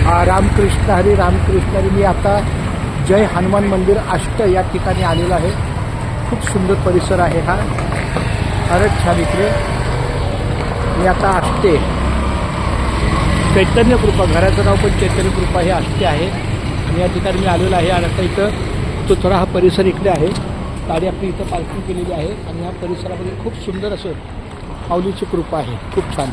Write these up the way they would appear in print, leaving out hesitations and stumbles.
रामकृष्ण हरी. मी आता जय हनुमान मंदिर आष्ट या ठिकाणी आलेलो आहे. खूप सुंदर परिसर आहे हा. फारच छान इकडे. मी आता आष्टे चैतन्य कृपा, घराचं नाव पण चैतन्य कृपा हे आष्टे आहे आणि या ठिकाणी मी आलेलो आहे. आणि आता इथं तो थोडा हा परिसर इकडे आहे. गाडी आपली इथं पार्किंग केलेली आहे आणि ह्या परिसरामध्ये खूप सुंदर असं माऊलीची कृपा आहे. खूप छान.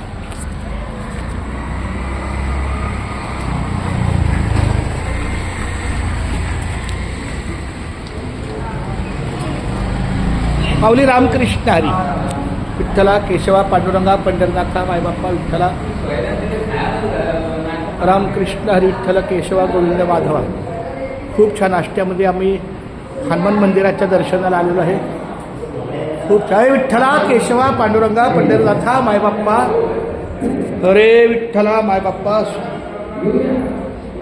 माऊली रामकृष्ण हरी. विठ्ठला केशवा पांडुरंगा पंढरनाथा मायबाप्पा विठ्ठला रामकृष्ण हरी विठ्ठल केशवा गोविंद माधवा. खूप छान. आष्ट्यामध्ये आम्ही हनुमान मंदिराच्या दर्शनाला आलेलो आहे. खूप छान. विठ्ठला केशवा पांडुरंगा पंढरनाथा मायबाप्पा अरे विठ्ठला मायबाप्पा.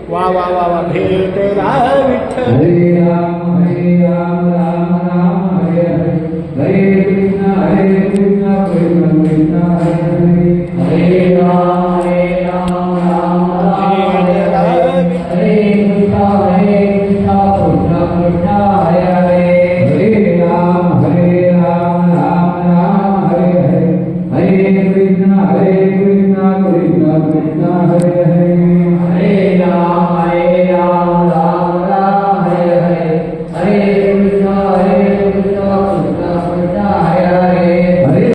वा वा वा वा. भेटला विठ्ठल. हरे कृष्णा कृष्णा कृष्णा हरे राम राम राम हरे कृष्णा कृष्णा कृष्णा हरे हरे राम राम राम हरे हरे. हरे कृष्णा कृष्णा कृष्णा हरे हरे.